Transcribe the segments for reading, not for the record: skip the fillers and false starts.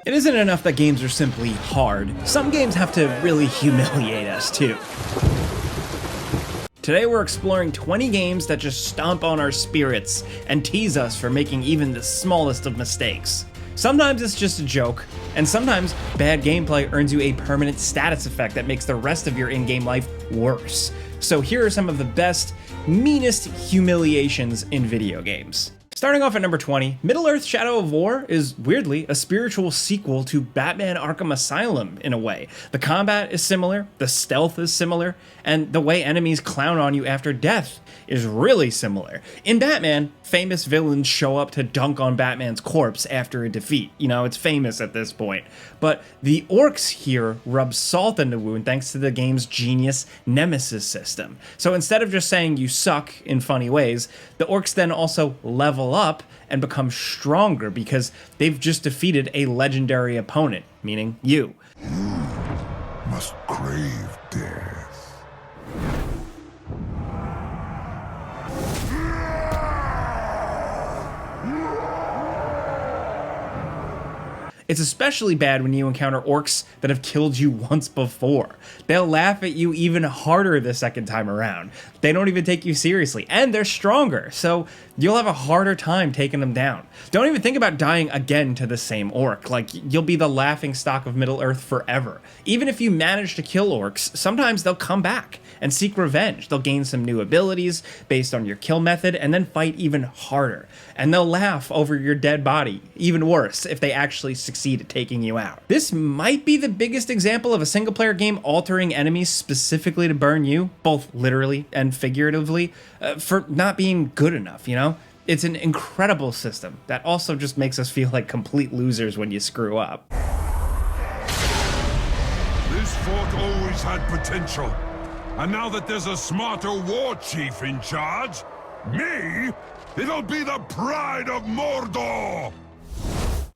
It isn't enough that games are simply hard. Some games have to really humiliate us too. Today we're exploring 20 games that just stomp on our spirits and tease us for making even the smallest of mistakes. Sometimes it's just a joke, and sometimes bad gameplay earns you a permanent status effect that makes the rest of your in-game life worse. So here are some of the best, meanest humiliations in video games. Starting off at number 20, Middle-earth: Shadow of War is weirdly a spiritual sequel to Batman Arkham Asylum in a way. The combat is similar, the stealth is similar, and the way enemies clown on you after death is really similar. In Batman, famous villains show up to dunk on Batman's corpse after a defeat. You know, it's famous at this point. But the orcs here rub salt in the wound thanks to the game's genius nemesis system. So instead of just saying you suck in funny ways, the orcs then also level up and become stronger because they've just defeated a legendary opponent, meaning you. You must crave death. It's especially bad when you encounter orcs that have killed you once before. They'll laugh at you even harder the second time around. They don't even take you seriously, and they're stronger, so you'll have a harder time taking them down. Don't even think about dying again to the same orc, like you'll be the laughing stock of Middle-earth forever. Even if you manage to kill orcs, sometimes they'll come back and seek revenge. They'll gain some new abilities based on your kill method and then fight even harder. And they'll laugh over your dead body, even worse, if they actually succeed at taking you out. This might be the biggest example of a single-player game altering enemies specifically to burn you, both literally and figuratively, for not being good enough, you know? It's an incredible system that also just makes us feel like complete losers when you screw up. This fort always had potential. And now that there's a smarter war chief in charge, me, it'll be the pride of Mordor!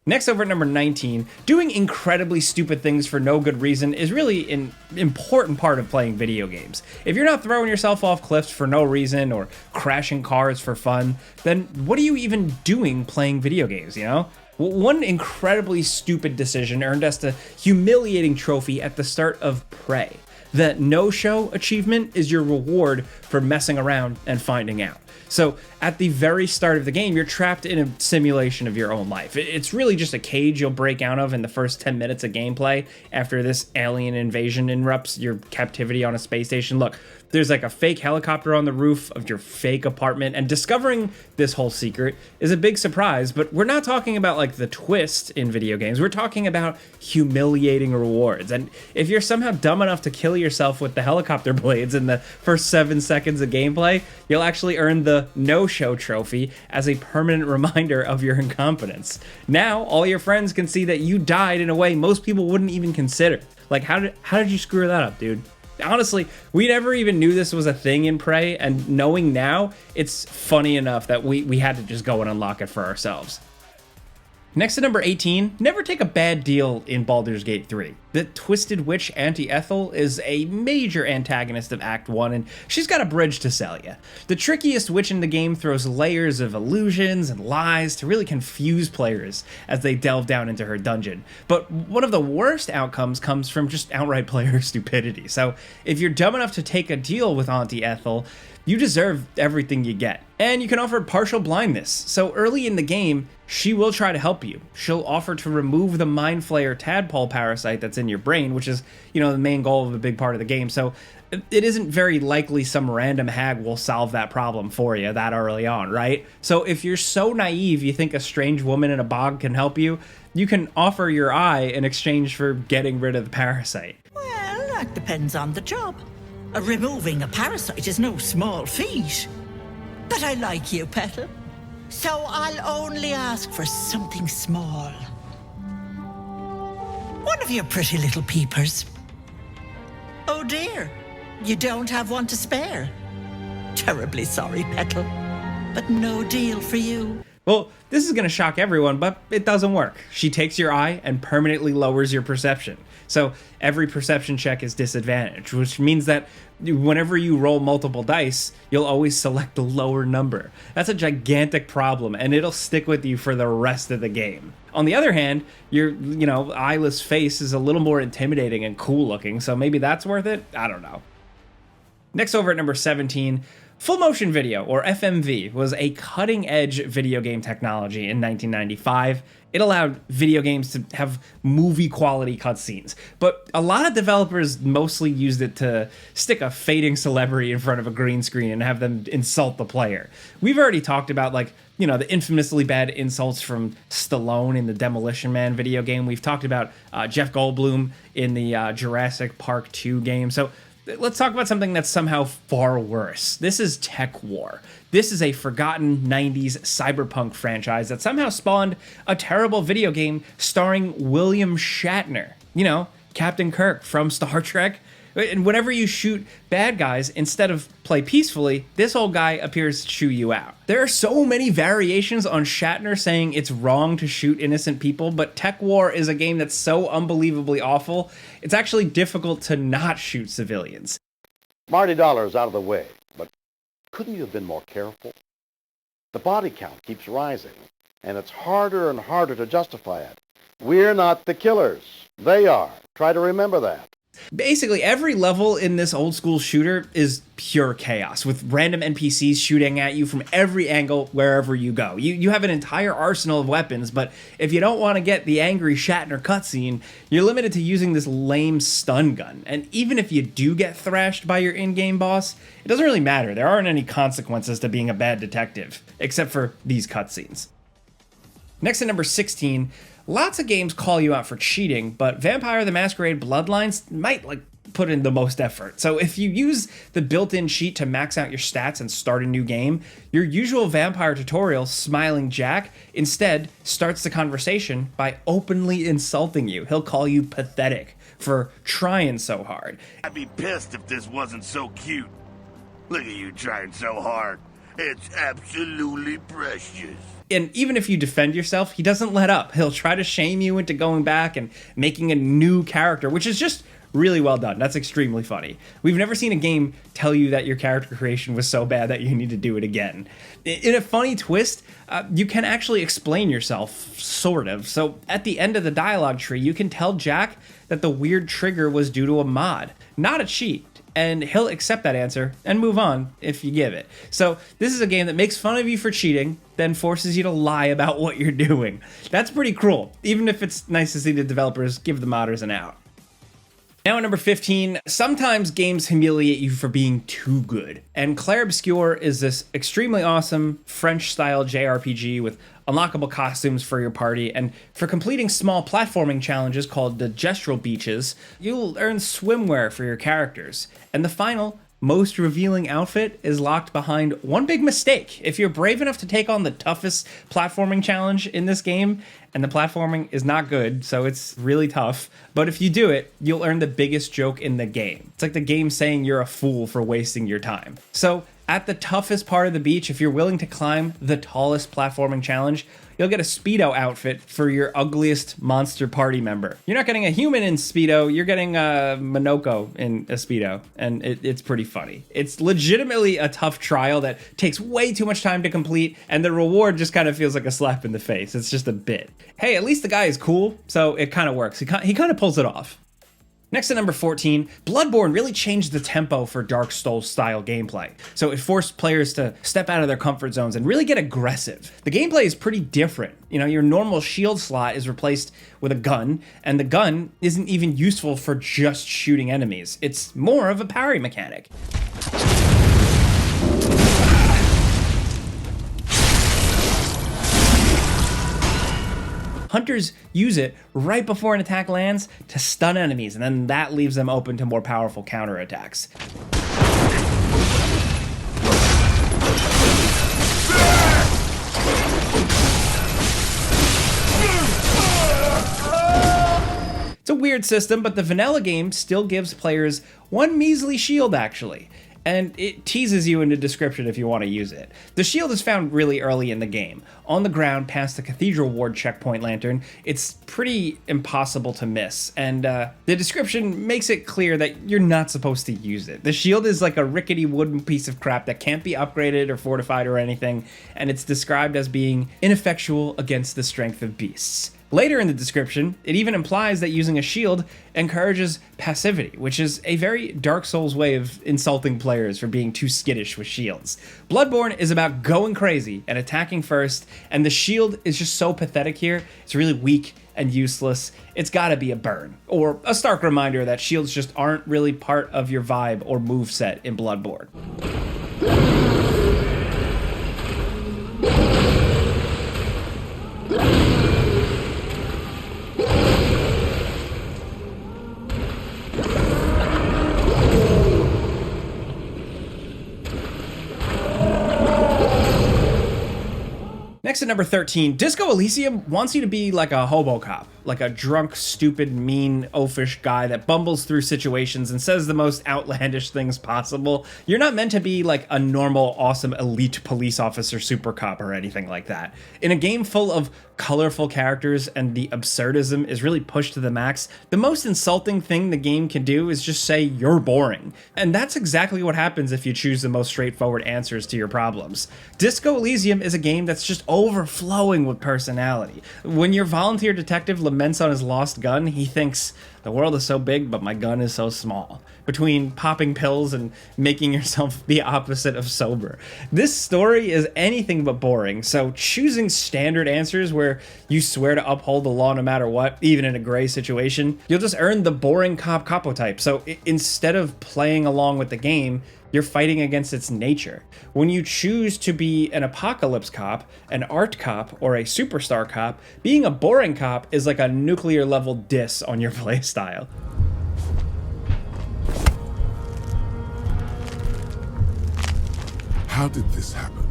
Next, over at number 19, doing incredibly stupid things for no good reason is really an important part of playing video games. If you're not throwing yourself off cliffs for no reason or crashing cars for fun, then what are you even doing playing video games, you know? One incredibly stupid decision earned us the humiliating trophy at the start of Prey. The no-show achievement is your reward for messing around and finding out. So at the very start of the game, you're trapped in a simulation of your own life. It's really just a cage you'll break out of in the first 10 minutes of gameplay after this alien invasion interrupts your captivity on a space station. Look, there's like a fake helicopter on the roof of your fake apartment, and discovering this whole secret is a big surprise, but we're not talking about like the twist in video games. We're talking about humiliating rewards. And if you're somehow dumb enough to kill yourself with the helicopter blades in the first 7 seconds of gameplay, you'll actually earn the no-show trophy as a permanent reminder of your incompetence. Now, all your friends can see that you died in a way most people wouldn't even consider. Like, how did you screw that up, dude? Honestly, we never even knew this was a thing in Prey, and knowing now, it's funny enough that we had to just go and unlock it for ourselves. Next to number 18, never take a bad deal in Baldur's Gate 3. The Twisted Witch Auntie Ethel is a major antagonist of Act 1, and she's got a bridge to sell you. The trickiest witch in the game throws layers of illusions and lies to really confuse players as they delve down into her dungeon. But one of the worst outcomes comes from just outright player stupidity. So if you're dumb enough to take a deal with Auntie Ethel, you deserve everything you get. And you can offer partial blindness. So early in the game, she will try to help you. She'll offer to remove the Mind Flayer tadpole parasite that's in your brain, which is, you know, the main goal of a big part of the game. So it isn't very likely some random hag will solve that problem for you that early on, right? So if you're so naive you think a strange woman in a bog can help you, you can offer your eye in exchange for getting rid of the parasite. Well, that depends on the job. Removing a parasite is no small feat. But I like you, Petal. So I'll only ask for something small. One of your pretty little peepers. Oh dear, you don't have one to spare. Terribly sorry, Petal, but no deal for you. Well, this is going to shock everyone, but it doesn't work. She takes your eye and permanently lowers your perception. So every perception check is disadvantaged, which means that whenever you roll multiple dice, you'll always select the lower number. That's a gigantic problem, and it'll stick with you for the rest of the game. On the other hand, your, eyeless face is a little more intimidating and cool looking, so maybe that's worth it? I don't know. Next, over at number 17, full motion video, or FMV, was a cutting-edge video game technology in 1995. It allowed video games to have movie-quality cutscenes, but a lot of developers mostly used it to stick a fading celebrity in front of a green screen and have them insult the player. We've already talked about, the infamously bad insults from Stallone in the Demolition Man video game. We've talked about Jeff Goldblum in the Jurassic Park 2 game. So let's talk about something that's somehow far worse. This is Tech War. This is a forgotten 90s cyberpunk franchise that somehow spawned a terrible video game starring William Shatner. Captain Kirk from Star Trek. And whenever you shoot bad guys, instead of play peacefully, this old guy appears to chew you out. There are so many variations on Shatner saying it's wrong to shoot innocent people, but Tech War is a game that's so unbelievably awful, it's actually difficult to not shoot civilians. Marty Dollar's out of the way, but couldn't you have been more careful? The body count keeps rising, and it's harder and harder to justify it. We're not the killers. They are. Try to remember that. Basically, every level in this old school shooter is pure chaos, with random NPCs shooting at you from every angle wherever you go. You have an entire arsenal of weapons, but if you don't want to get the angry Shatner cutscene, you're limited to using this lame stun gun. And even if you do get thrashed by your in-game boss, it doesn't really matter. There aren't any consequences to being a bad detective, except for these cutscenes. Next at number 16, lots of games call you out for cheating, but Vampire the Masquerade Bloodlines might put in the most effort. So if you use the built-in cheat to max out your stats and start a new game, your usual vampire tutorial, Smiling Jack, instead starts the conversation by openly insulting you. He'll call you pathetic for trying so hard. I'd be pissed if this wasn't so cute. Look at you trying so hard. It's absolutely precious. And even if you defend yourself, he doesn't let up. He'll try to shame you into going back and making a new character, which is just really well done. That's extremely funny. We've never seen a game tell you that your character creation was so bad that you need to do it again. In a funny twist, you can actually explain yourself, sort of. So at the end of the dialogue tree, you can tell Jack that the weird trigger was due to a mod, not a cheat. And he'll accept that answer and move on if you give it. So this is a game that makes fun of you for cheating, then forces you to lie about what you're doing. That's pretty cruel, even if it's nice to see the developers give the modders an out. Now at number 15, sometimes games humiliate you for being too good. And Clair Obscur is this extremely awesome French-style JRPG with unlockable costumes for your party, and for completing small platforming challenges called the Gestural Beaches, you'll earn swimwear for your characters. And the final, most revealing outfit is locked behind one big mistake. If you're brave enough to take on the toughest platforming challenge in this game, and the platforming is not good, so it's really tough, but if you do it, you'll earn the biggest joke in the game. It's like the game saying you're a fool for wasting your time. So at the toughest part of the beach, if you're willing to climb the tallest platforming challenge, you'll get a Speedo outfit for your ugliest monster party member. You're not getting a human in Speedo, you're getting a Monoko in a Speedo, and it's pretty funny. It's legitimately a tough trial that takes way too much time to complete, and the reward just kind of feels like a slap in the face. It's just a bit. Hey, at least the guy is cool, so it kind of works. He kind of pulls it off. Next at number 14, Bloodborne really changed the tempo for Dark Souls style gameplay. So it forced players to step out of their comfort zones and really get aggressive. The gameplay is pretty different. Your normal shield slot is replaced with a gun, and the gun isn't even useful for just shooting enemies. It's more of a parry mechanic. Hunters use it right before an attack lands to stun enemies, and then that leaves them open to more powerful counterattacks. It's a weird system, but the vanilla game still gives players one measly shield, actually. and it teases you in the description if you want to use it. The shield is found really early in the game. On the ground past the Cathedral Ward checkpoint lantern, it's pretty impossible to miss, and the description makes it clear that you're not supposed to use it. The shield is like a rickety wooden piece of crap that can't be upgraded or fortified or anything, and it's described as being ineffectual against the strength of beasts. Later in the description, it even implies that using a shield encourages passivity, which is a very Dark Souls way of insulting players for being too skittish with shields. Bloodborne is about going crazy and attacking first, and the shield is just so pathetic here. It's really weak and useless. It's gotta be a burn, or a stark reminder that shields just aren't really part of your vibe or moveset in Bloodborne. Next at number 13, Disco Elysium wants you to be like a hobo cop, like a drunk, stupid, mean, oafish guy that bumbles through situations and says the most outlandish things possible. You're not meant to be like a normal, awesome, elite police officer super cop or anything like that. In a game full of colorful characters and the absurdism is really pushed to the max, the most insulting thing the game can do is just say you're boring. And that's exactly what happens if you choose the most straightforward answers to your problems. Disco Elysium is a game that's just overflowing with personality. When your volunteer detective laments on his lost gun, he thinks, the world is so big, but my gun is so small. Between popping pills and making yourself the opposite of sober. This story is anything but boring, so choosing standard answers where you swear to uphold the law no matter what, even in a gray situation, you'll just earn the boring cop capo-type. So instead of playing along with the game, you're fighting against its nature. When you choose to be an apocalypse cop, an art cop, or a superstar cop, being a boring cop is like a nuclear level diss on your playstyle. How did this happen?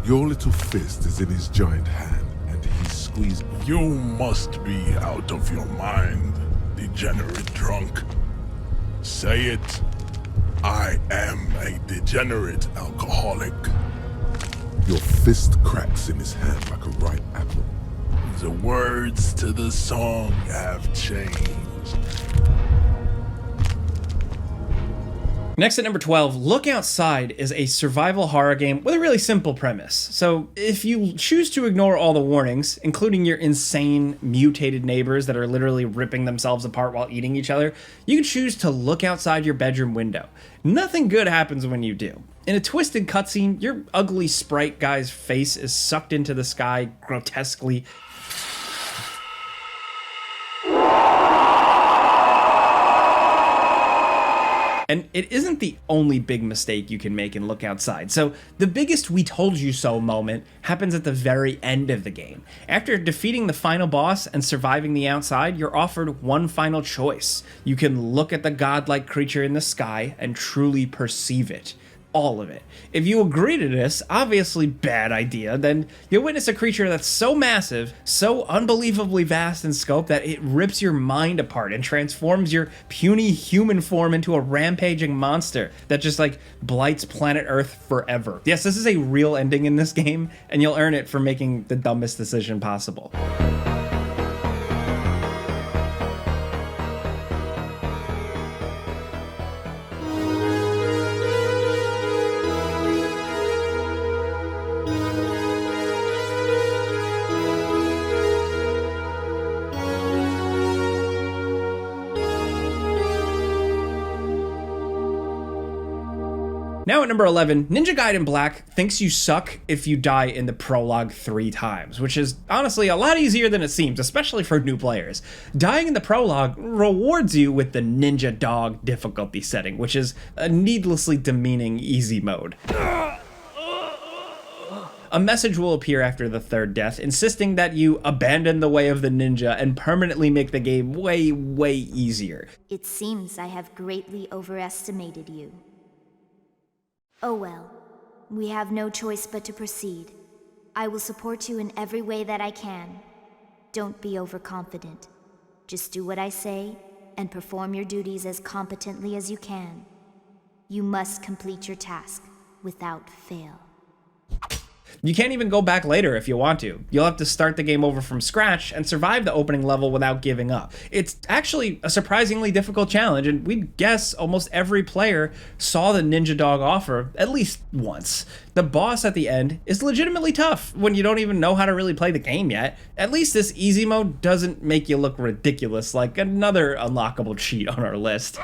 Your little fist is in his giant hand, and he's squeezing. You must be out of your mind, degenerate drunk. Say it. I am a degenerate alcoholic. Your fist cracks in his hand like a ripe apple. The words to the song have changed. Next at number 12, Look Outside is a survival horror game with a really simple premise. So if you choose to ignore all the warnings, including your insane mutated neighbors that are literally ripping themselves apart while eating each other, you can choose to look outside your bedroom window. Nothing good happens when you do. In a twisted cutscene, your ugly sprite guy's face is sucked into the sky grotesquely. And it isn't the only big mistake you can make in Look Outside. So the biggest we told you so moment happens at the very end of the game. After defeating the final boss and surviving the outside, you're offered one final choice. You can look at the godlike creature in the sky and truly perceive it. All of it. If you agree to this, obviously bad idea, then you'll witness a creature that's so massive, so unbelievably vast in scope that it rips your mind apart and transforms your puny human form into a rampaging monster that just like blights planet Earth forever. Yes, this is a real ending in this game, and you'll earn it for making the dumbest decision possible. Now at number 11, Ninja Gaiden Black thinks you suck if you die in the prologue 3 times, which is honestly a lot easier than it seems, especially for new players. Dying in the prologue rewards you with the Ninja Dog difficulty setting, which is a needlessly demeaning easy mode. A message will appear after the 3rd death, insisting that you abandon the way of the ninja and permanently make the game way, way easier. It seems I have greatly overestimated you. Oh well, we have no choice but to proceed. I will support you in every way that I can. Don't be overconfident. Just do what I say and perform your duties as competently as you can. You must complete your task without fail. You can't even go back later if you want to. You'll have to start the game over from scratch and survive the opening level without giving up. It's actually a surprisingly difficult challenge, and we'd guess almost every player saw the Ninja Dog offer at least once. The boss at the end is legitimately tough when you don't even know how to really play the game yet. At least this easy mode doesn't make you look ridiculous like another unlockable cheat on our list.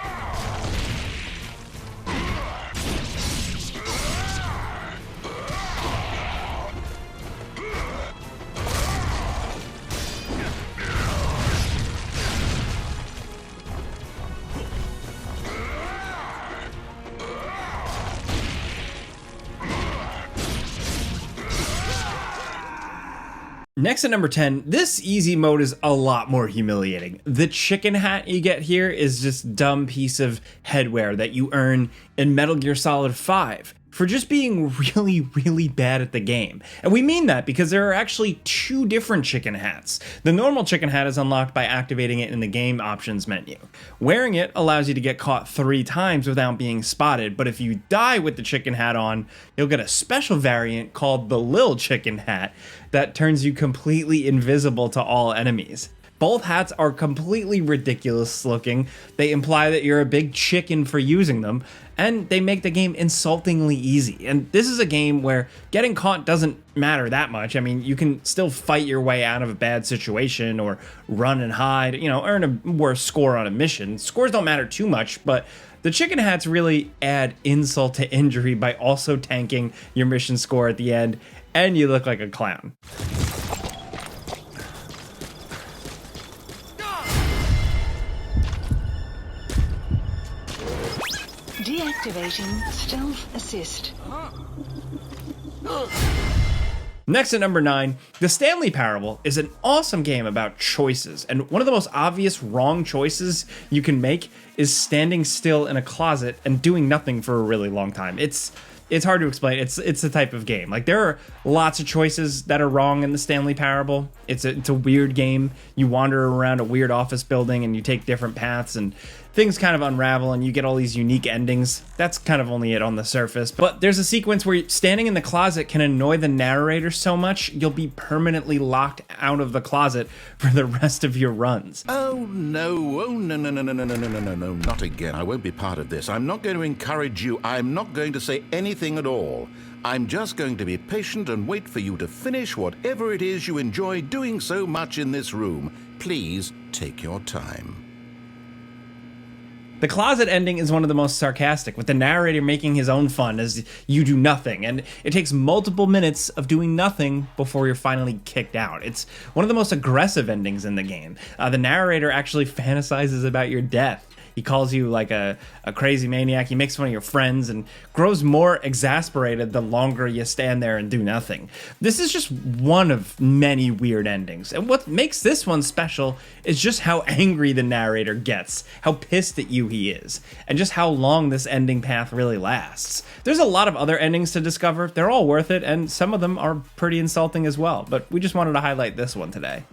Next at number 10, this easy mode is a lot more humiliating. The chicken hat you get here is just dumb piece of headwear that you earn in Metal Gear Solid 5 for just being really bad at the game. And we mean that because there are actually two different chicken hats. The normal chicken hat is unlocked by activating it in the game options menu. Wearing it allows you to get caught 3 times without being spotted, but if you die with the chicken hat on, you'll get a special variant called the Lil Chicken Hat that turns you completely invisible to all enemies. Both hats are completely ridiculous looking. They imply that you're a big chicken for using them, and they make the game insultingly easy. And this is a game where getting caught doesn't matter that much. I mean, you can still fight your way out of a bad situation or run and hide, earn a worse score on a mission. Scores don't matter too much, but the chicken hats really add insult to injury by also tanking your mission score at the end, and you look like a clown. Deactivating stealth assist. Next at number 9, The Stanley Parable is an awesome game about choices, and one of the most obvious wrong choices you can make is standing still in a closet and doing nothing for a really long time. It's hard to explain. It's the type of game. Like, there are lots of choices that are wrong in The Stanley Parable. It's a weird game. You wander around a weird office building and you take different paths and things kind of unravel and you get all these unique endings. That's kind of only it on the surface. But there's a sequence where standing in the closet can annoy the narrator so much you'll be permanently locked out of the closet for the rest of your runs. Oh no, no, not again. I won't be part of this. I'm not going to encourage you. I'm not going to say anything at all. I'm just going to be patient and wait for you to finish whatever it is you enjoy doing so much in this room. Please take your time. The closet ending is one of the most sarcastic, with the narrator making his own fun as you do nothing, and it takes multiple minutes of doing nothing before you're finally kicked out. It's one of the most aggressive endings in the game. The narrator actually fantasizes about your death. He calls you like a crazy maniac. He makes fun of your friends and grows more exasperated the longer you stand there and do nothing. This is just one of many weird endings. And what makes this one special is just how angry the narrator gets, how pissed at you he is, and just how long this ending path really lasts. There's a lot of other endings to discover. They're all worth it, and some of them are pretty insulting as well, but we just wanted to highlight this one today.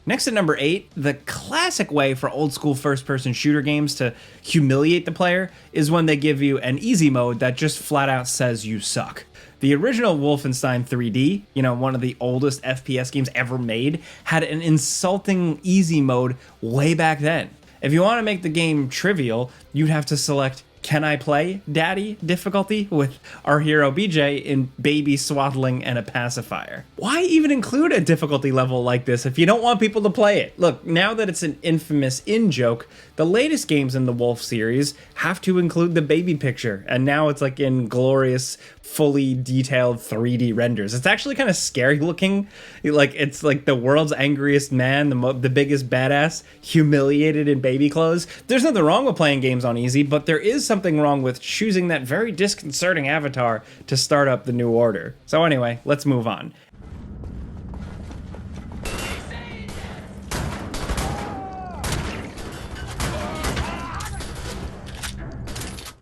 Next at number 8, the classic way for old school first-person shooter games to humiliate the player is when they give you an easy mode that just flat out says you suck. The original Wolfenstein 3D, one of the oldest FPS games ever made, had an insulting easy mode way back then. If you want to make the game trivial, you'd have to select Can I Play Daddy difficulty with our hero BJ in baby swaddling and a pacifier. Why even include a difficulty level like this if you don't want people to play it? Look, now that it's an infamous in-joke, the latest games in the Wolf series have to include the baby picture, and now it's like in glorious, fully detailed 3D renders. It's actually kind of scary looking. It's like the world's angriest man, the biggest badass, humiliated in baby clothes. There's nothing wrong with playing games on easy, but there is something wrong with choosing that very disconcerting avatar to start up the New Order. So anyway, let's move on.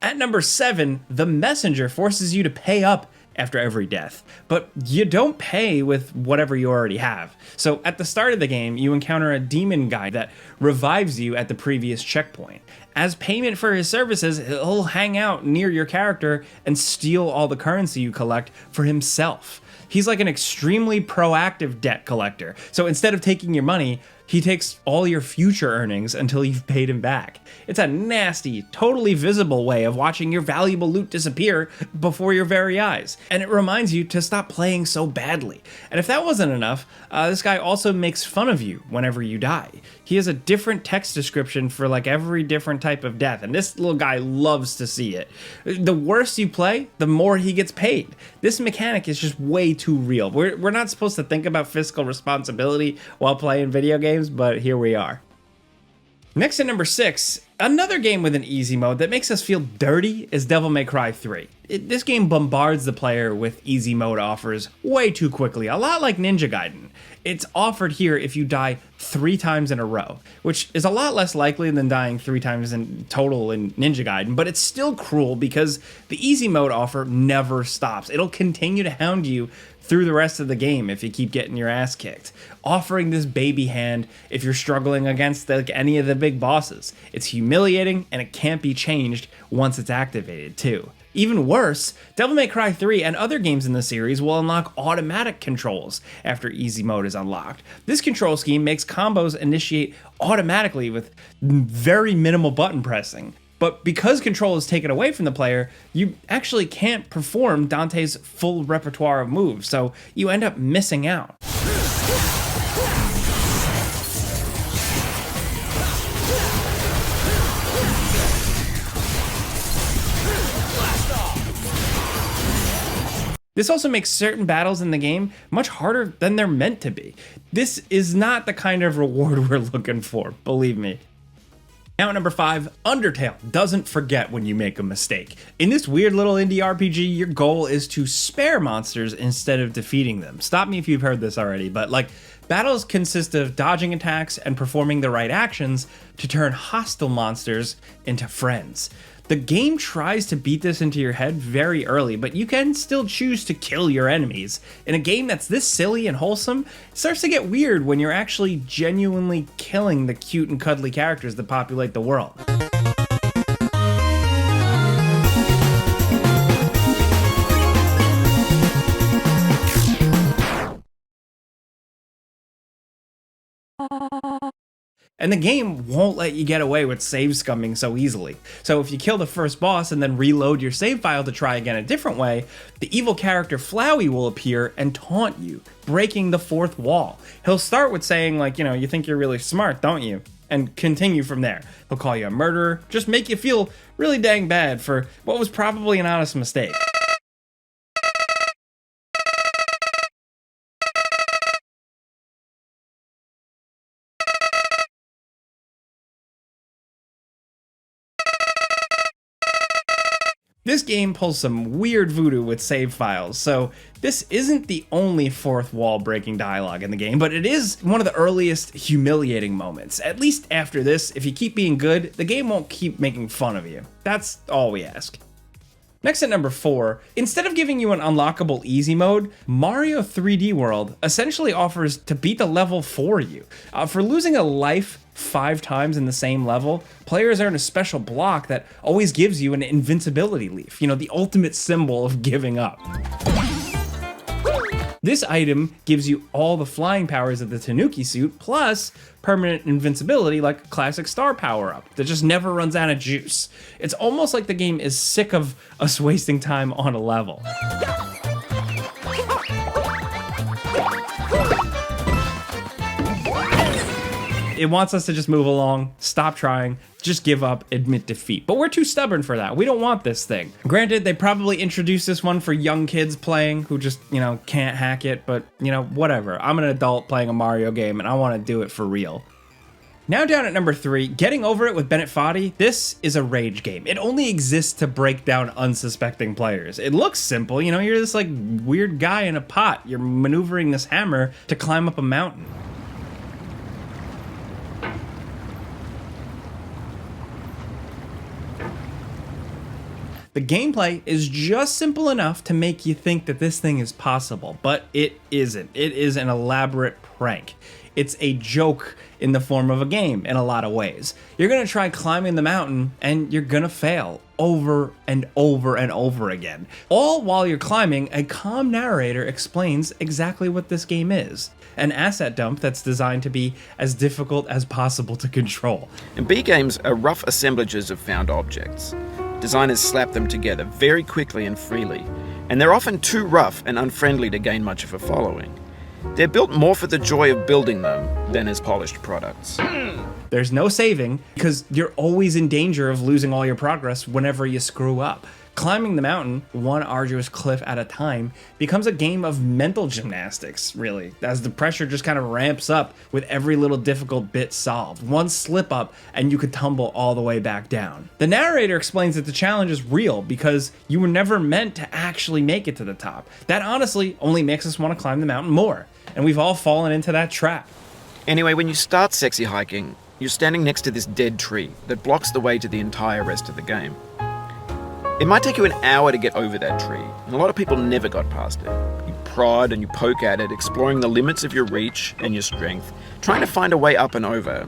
At number 7, The Messenger forces you to pay up after every death, but you don't pay with whatever you already have. So at the start of the game, you encounter a demon guy that revives you at the previous checkpoint. As payment for his services, he'll hang out near your character and steal all the currency you collect for himself. He's like an extremely proactive debt collector. So instead of taking your money, he takes all your future earnings until you've paid him back. It's a nasty, totally visible way of watching your valuable loot disappear before your very eyes. And it reminds you to stop playing so badly. And if that wasn't enough, this guy also makes fun of you whenever you die. He has a different text description for like every different type of death, and this little guy loves to see it. The worse you play, the more he gets paid. This mechanic is just way too real. We're not supposed to think about fiscal responsibility while playing video games, but here we are. Next at number 6, another game with an easy mode that makes us feel dirty is Devil May Cry 3. This game bombards the player with easy mode offers way too quickly, a lot like Ninja Gaiden. It's offered here if you die 3 times in a row, which is a lot less likely than dying 3 times in total in Ninja Gaiden, but it's still cruel because the easy mode offer never stops. It'll continue to hound you through the rest of the game if you keep getting your ass kicked, offering this baby hand if you're struggling against like any of the big bosses. It's humiliating and it can't be changed once it's activated too. Even worse, Devil May Cry 3 and other games in the series will unlock automatic controls after easy mode is unlocked. This control scheme makes combos initiate automatically with very minimal button pressing. But because control is taken away from the player, you actually can't perform Dante's full repertoire of moves, so you end up missing out. This also makes certain battles in the game much harder than they're meant to be. This is not the kind of reward we're looking for, believe me. Now at number 5, Undertale doesn't forget when you make a mistake. In this weird little indie RPG, your goal is to spare monsters instead of defeating them. Stop me if you've heard this already, but like, battles consist of dodging attacks and performing the right actions to turn hostile monsters into friends. The game tries to beat this into your head very early, but you can still choose to kill your enemies. In a game that's this silly and wholesome, it starts to get weird when you're actually genuinely killing the cute and cuddly characters that populate the world. And the game won't let you get away with save scumming so easily. So if you kill the first boss and then reload your save file to try again a different way, the evil character Flowey will appear and taunt you, breaking the fourth wall. He'll start with saying like, you think you're really smart, don't you? And continue from there. He'll call you a murderer, just make you feel really dang bad for what was probably an honest mistake. This game pulls some weird voodoo with save files, so this isn't the only fourth wall breaking dialogue in the game, but it is one of the earliest humiliating moments. At least after this, if you keep being good, the game won't keep making fun of you. That's all we ask. Next at number 4, instead of giving you an unlockable easy mode, Mario 3D World essentially offers to beat the level for you. For losing a life 5 times in the same level, players earn a special block that always gives you an invincibility leaf, the ultimate symbol of giving up. This item gives you all the flying powers of the Tanuki suit, plus permanent invincibility like a classic star power-up that just never runs out of juice. It's almost like the game is sick of us wasting time on a level. It wants us to just move along, stop trying, just give up, admit defeat. But we're too stubborn for that. We don't want this thing. Granted, they probably introduced this one for young kids playing who just, can't hack it, but, whatever. I'm an adult playing a Mario game and I want to do it for real. Now down at number 3, Getting Over It with Bennett Foddy. This is a rage game. It only exists to break down unsuspecting players. It looks simple, you're this like weird guy in a pot. You're maneuvering this hammer to climb up a mountain. The gameplay is just simple enough to make you think that this thing is possible, but it isn't. It is an elaborate prank. It's a joke in the form of a game in a lot of ways. You're gonna try climbing the mountain and you're gonna fail over and over and over again. All while you're climbing, a calm narrator explains exactly what this game is. An asset dump that's designed to be as difficult as possible to control. And B games are rough assemblages of found objects. Designers slap them together very quickly and freely, and they're often too rough and unfriendly to gain much of a following. They're built more for the joy of building them than as polished products. There's no saving because you're always in danger of losing all your progress whenever you screw up. Climbing the mountain, one arduous cliff at a time, becomes a game of mental gymnastics, really, as the pressure just kind of ramps up with every little difficult bit solved. One slip up and you could tumble all the way back down. The narrator explains that the challenge is real because you were never meant to actually make it to the top. That honestly only makes us want to climb the mountain more, and we've all fallen into that trap. Anyway, when you start sexy hiking, you're standing next to this dead tree that blocks the way to the entire rest of the game. It might take you an hour to get over that tree, and a lot of people never got past it. You prod and you poke at it, exploring the limits of your reach and your strength, trying to find a way up and over.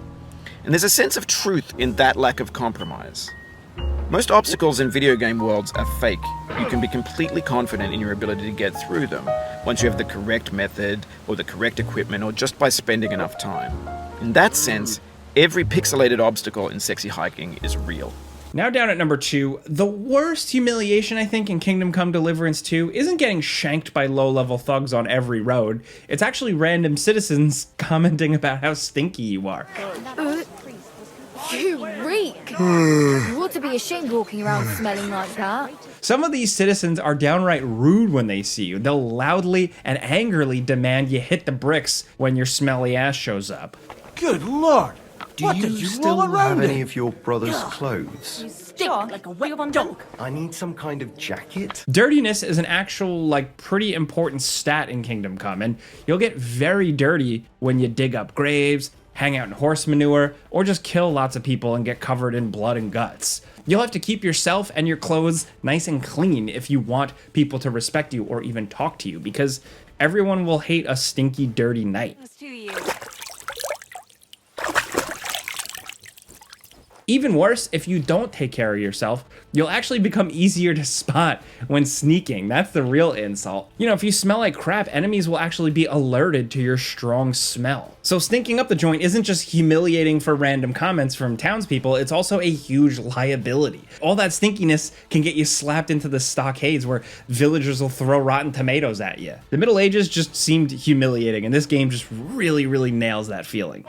And there's a sense of truth in that lack of compromise. Most obstacles in video game worlds are fake. You can be completely confident in your ability to get through them once you have the correct method or the correct equipment or just by spending enough time. In that sense, every pixelated obstacle in sexy hiking is real. Now down at number 2, the worst humiliation I think in Kingdom Come Deliverance 2 isn't getting shanked by low-level thugs on every road. It's actually random citizens commenting about how stinky you are. You reek! You ought to be ashamed walking around smelling like that. Some of these citizens are downright rude when they see you. They'll loudly and angrily demand you hit the bricks when your smelly ass shows up. Good lord! Do you still have any of your brother's clothes? You stink like a wet dog. I need some kind of jacket. Dirtiness is an actual, pretty important stat in Kingdom Come, and you'll get very dirty when you dig up graves, hang out in horse manure, or just kill lots of people and get covered in blood and guts. You'll have to keep yourself and your clothes nice and clean if you want people to respect you or even talk to you, because everyone will hate a stinky, dirty knight. Even worse, if you don't take care of yourself, you'll actually become easier to spot when sneaking. That's the real insult. You know, if you smell like crap, enemies will actually be alerted to your strong smell. So stinking up the joint isn't just humiliating for random comments from townspeople, it's also a huge liability. All that stinkiness can get you slapped into the stockades where villagers will throw rotten tomatoes at you. The Middle Ages just seemed humiliating, and this game just really, really nails that feeling.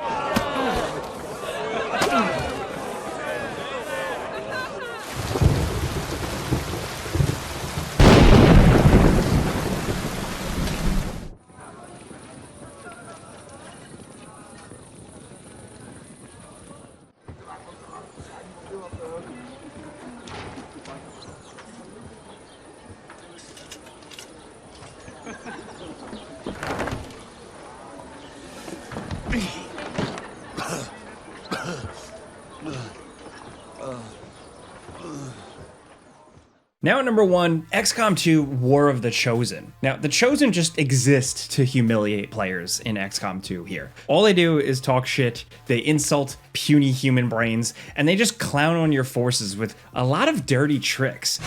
Now at number 1, XCOM 2 War of the Chosen. Now, the Chosen just exist to humiliate players in XCOM 2 here. All they do is talk shit, they insult puny human brains, and they just clown on your forces with a lot of dirty tricks.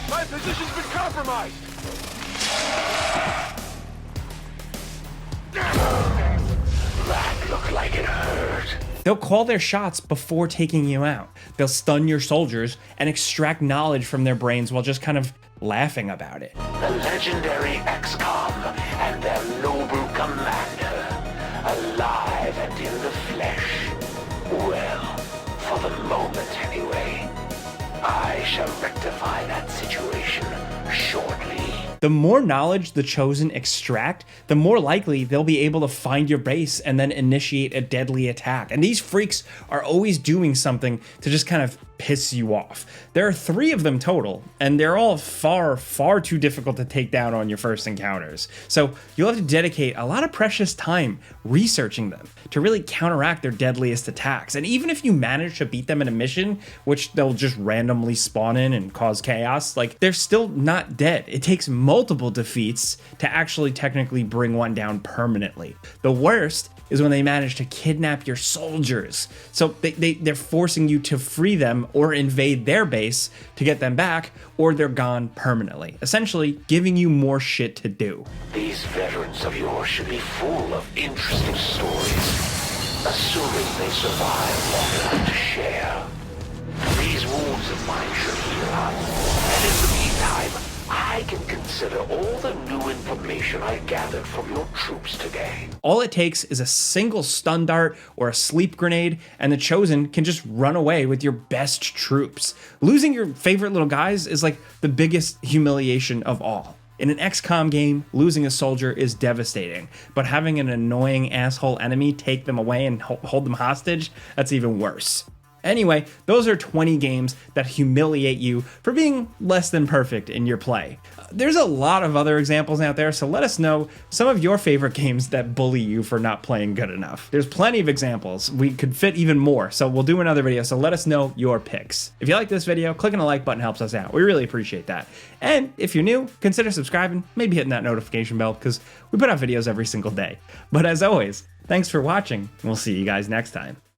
My position's been compromised! That looked like it hurt. They'll call their shots before taking you out. They'll stun your soldiers and extract knowledge from their brains while just kind of laughing about it. The legendary XCOM and their noble commander, alive and in the flesh. Well, for the moment anyway. I shall rectify that situation shortly. The more knowledge the Chosen extract, the more likely they'll be able to find your base and then initiate a deadly attack. And these freaks are always doing something to just kind of piss you off. There are 3 of them total, and they're all far, far too difficult to take down on your first encounters. So you'll have to dedicate a lot of precious time researching them to really counteract their deadliest attacks. And even if you manage to beat them in a mission, which they'll just randomly spawn in and cause chaos, like, they're still not dead. It takes multiple defeats to actually technically bring one down permanently. The worst is when they manage to kidnap your soldiers. So they're forcing you to free them or invade their base to get them back, or they're gone permanently, essentially giving you more shit to do. These veterans of yours should be full of interesting stories, assuming they survive long enough to share. These wounds of mine should heal up, and in the meantime, I can consider all the new information I gathered from your troops today. All it takes is a single stun dart or a sleep grenade, and the Chosen can just run away with your best troops. Losing your favorite little guys is like the biggest humiliation of all. In an XCOM game, losing a soldier is devastating, but having an annoying asshole enemy take them away and hold them hostage, that's even worse. Anyway, those are 20 games that humiliate you for being less than perfect in your play. There's a lot of other examples out there, so let us know some of your favorite games that bully you for not playing good enough. There's plenty of examples. We could fit even more, so we'll do another video, so let us know your picks. If you like this video, clicking the like button helps us out. We really appreciate that. And if you're new, consider subscribing, maybe hitting that notification bell, because we put out videos every single day. But as always, thanks for watching, and we'll see you guys next time.